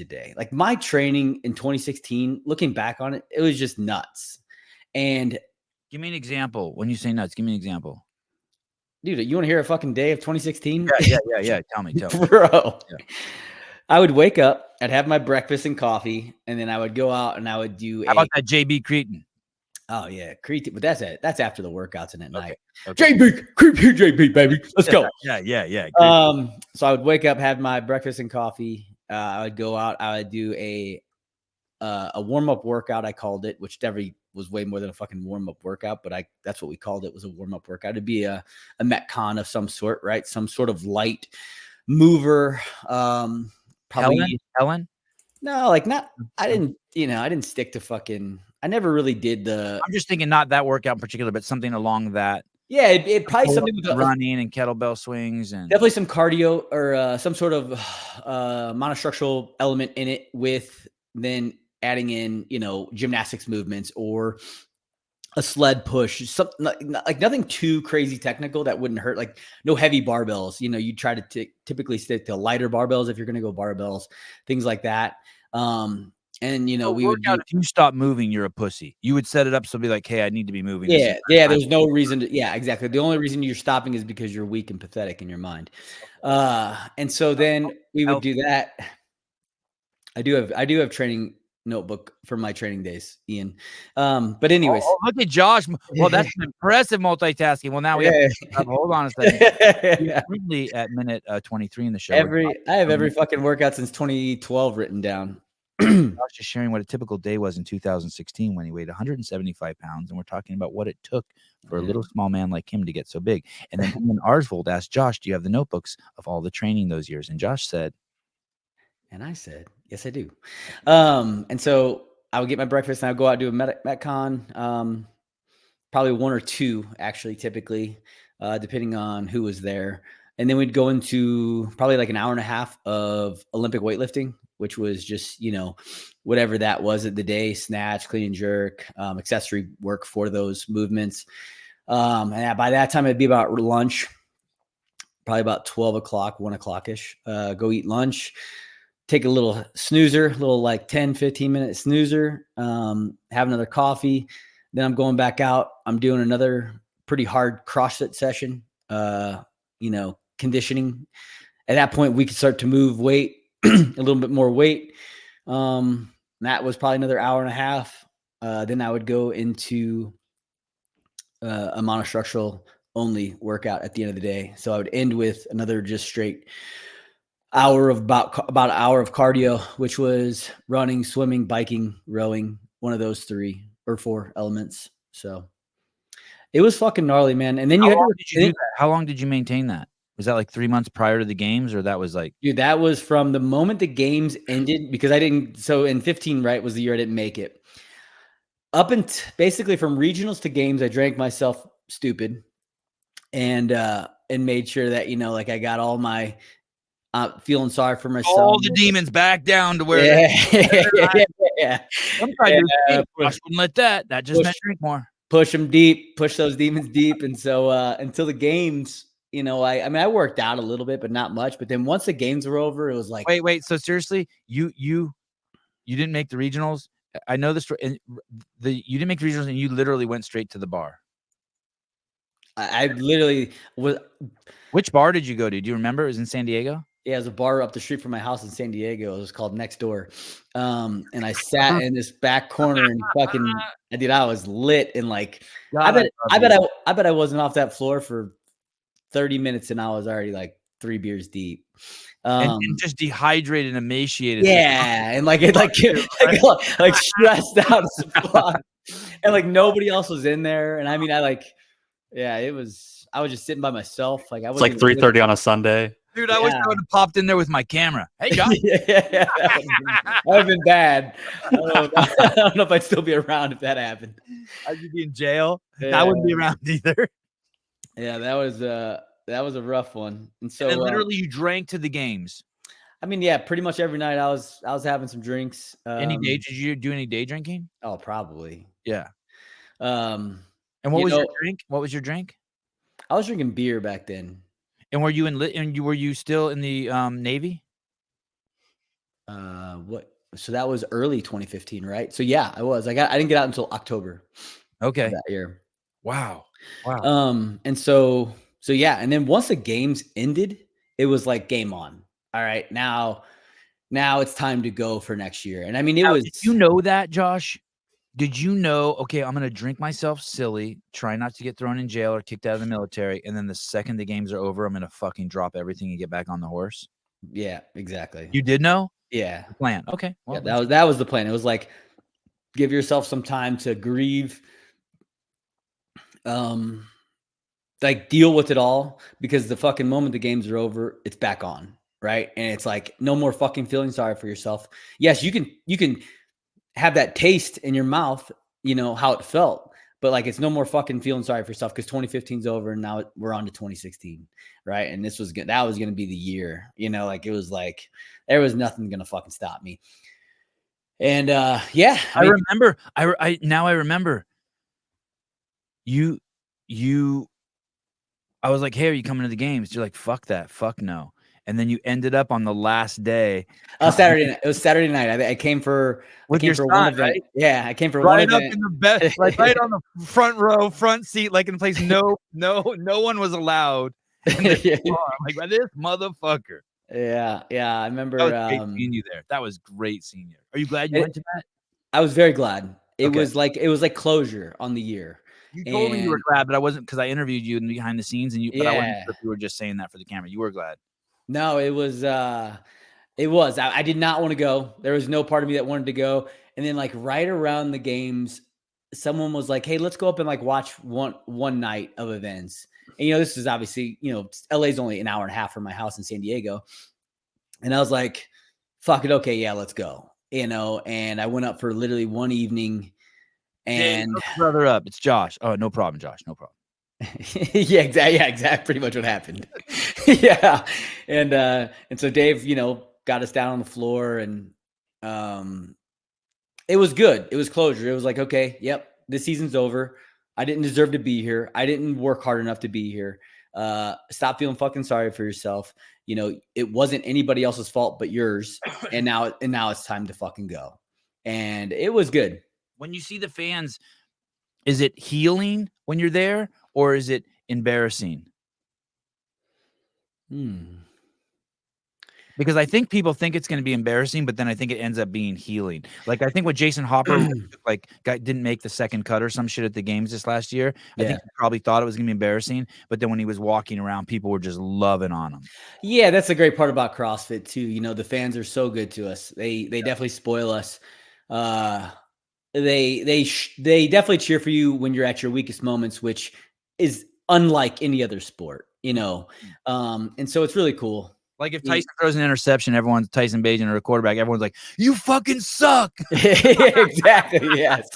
a day. Like my training in 2016, looking back on it, it was just nuts. And give me an example. When you say nuts, give me an example. Dude, you want to hear a fucking day of 2016? Yeah. Tell me. Bro. Yeah. I would wake up, I'd have my breakfast and coffee, and then I would go out and I would do How about that JB creatine? Oh yeah, creatine, but that's after the workouts and at night. Okay. JB, baby, let's go. Yeah. So I would wake up, have my breakfast and coffee. I would go out. I would do a warm up workout. I called it, which definitely was way more than a fucking warm up workout, but that's what we called it. Was a warm up workout. It'd be a Metcon of some sort, right? Some sort of light mover. Probably Helen. No, like not. I didn't stick to fucking. I never really did the. I'm just thinking not that workout in particular, but something along that. Yeah, it probably something with running and kettlebell swings and definitely some cardio or some sort of monostructural element in it, with then adding in gymnastics movements or a sled push, something like nothing too crazy technical that wouldn't hurt. Like no heavy barbells. You try to typically stick to lighter barbells if you're going to go barbells, things like that. And we would if you stop moving, you're a pussy. You would set it up so it'd be like, hey, I need to be moving. Yeah. There's no reason to. Yeah, exactly. The only reason you're stopping is because you're weak and pathetic in your mind. And so then we would do that. I do have training notebook for my training days, Ian. But anyways, look at Josh. Well, that's an impressive multitasking. Well, now we have hold on a second. Yeah. Currently at minute 23 in the show. I have every fucking workout since 2012 written down. Josh is sharing what a typical day was in 2016 when he weighed 175 pounds, and we're talking about what it took for a little small man like him to get so big. And then Arsvold asked Josh, "Do you have the notebooks of all the training those years?" And Josh said, and I said, "Yes, I do." And so I would get my breakfast and I'd go out and do a Metcon, probably one or two, actually, typically, depending on who was there. And then we'd go into probably like an hour and a half of Olympic weightlifting, which was just, whatever that was at the day, snatch, clean and jerk, accessory work for those movements. And by that time, it'd be about lunch, probably about 12 o'clock, 1 o'clock-ish. Go eat lunch, take a little snoozer, little like 10, 15-minute snoozer, have another coffee. Then I'm going back out. I'm doing another pretty hard CrossFit session, conditioning. At that point, we could start to move weight, a little bit more weight. That was probably another hour and a half. Then I would go into a monostructural only workout at the end of the day. So I would end with another just straight hour of about an hour of cardio, which was running, swimming, biking, rowing, one of those 3 or 4 elements. So it was fucking gnarly, man. And then how long did you maintain that? Was that like 3 months prior to the games, or that was like? Dude, that was from the moment the games ended, because I didn't. So in 15, right, was the year I didn't make it. Up and basically from regionals to games, I drank myself stupid, and made sure that I got all my feeling sorry for myself. All the demons back down to where. Yeah. Sometimes Josh wouldn't let that. That just meant drink more. Push them deep. Push those demons deep, and so until the games. I worked out a little bit, but not much. But then once the games were over, it was like, wait. So seriously, you didn't make the regionals? I know the story. And you didn't make the regionals, and you literally went straight to the bar. I literally was. Which bar did you go to? Do you remember? It was in San Diego. Yeah, it was a bar up the street from my house in San Diego. It was called Next Door. And I sat in this back corner and I was lit, and like, God, I bet I wasn't off that floor for 30 minutes and I was already like 3 beers deep. And just dehydrated and emaciated. Yeah. And like stressed out as fuck. And like nobody else was in there. And I was just sitting by myself. Like it's like 3:30 on a Sunday. Dude, I wish I would have popped in there with my camera. Hey, John. That would have been bad. I don't know if I'd still be around if that happened. I'd be in jail. Yeah. I wouldn't be around either. Yeah, that was a rough one. And so literally you drank to the games. Pretty much every night I was having some drinks. Did you do any day drinking? Oh, probably. Yeah. And what was your drink? What was your drink? I was drinking beer back then. And were you were you still in the Navy? What? So that was early 2015, right? So yeah, I was. I didn't get out until October of Okay. that year. Wow. Wow. And so yeah, and then once the games ended, it was like game on. All right, now it's time to go for next year. And I mean, it Now, was did you know that, Josh? Did you know, okay, I'm gonna drink myself silly, try not to get thrown in jail or kicked out of the military, and then the second the games are over, I'm gonna fucking drop everything and get back on the horse? yeah, exactly. You did know? Yeah. The plan. Okay. Yeah, Well, that was the plan. It was like give yourself some time to grieve, um, like deal with it all because the fucking moment the games are over, it's back on, right? And it's like no more fucking feeling sorry for yourself. Yes, you can have that taste in your mouth, how it felt, but like it's no more fucking feeling sorry for yourself because 2015's over and now we're on to 2016, right? And that was gonna be the year, like it was like there was nothing gonna fucking stop me. And yeah, I I mean, remember. I remember. You I was like, "Hey, are you coming to the games?" You're like, "Fuck that. Fuck no." And then you ended up on the last day Saturday night. It was Saturday night. I came for with your one son, event. right? Yeah, I came for one Right up event. in the best, like, right on the front row, front seat, like, in a place no one was allowed, and there you are. I'm like, "Well, this motherfucker." Yeah, I That remember. was great seeing you there. That was great seeing you. Are you glad you It, went to that? I was very glad. Okay. It was like closure on the year, You told me you were and glad, but I wasn't, because I interviewed you in behind the scenes, but I wasn't yeah, sure if you were just saying that for the camera. You were glad. no, it was. It was. I did not want to go. There was no part of me that wanted to go. And then, like right around the games, someone was like, "Hey, let's go up and like watch one night of events." And this is obviously LA's only an hour and a half from my house in San Diego. And I was like, fuck it. Okay. Yeah, let's go. And I went up for literally one evening Hey, and hook a brother up. It's Josh. Oh, no problem, Josh. No problem. yeah, exactly. Yeah, exactly. Pretty much what happened. Yeah. And so Dave, got us down on the floor and, it was good. It was closure. It was like, okay, yep, this season's over. I didn't deserve to be here. I didn't work hard enough to be here. Stop feeling fucking sorry for yourself. It wasn't anybody else's fault but yours. And now it's time to fucking go. And it was good. When you see the fans, is it healing when you're there, or is it embarrassing? Because I think people think it's gonna be embarrassing, but then I think it ends up being healing. Like, I think with Jason Hopper, didn't make the second cut or some shit at the games this last year. I think he probably thought it was gonna be embarrassing, but then when he was walking around, people were just loving on him. Yeah, that's the great part about CrossFit too. The fans are so good to us. They definitely spoil us. They definitely cheer for you when you're at your weakest moments, which is unlike any other sport. And so it's really cool. Like, if Tyson throws an interception, Tyson Bagent or a quarterback, everyone's like, "You fucking suck!" Exactly. Yes.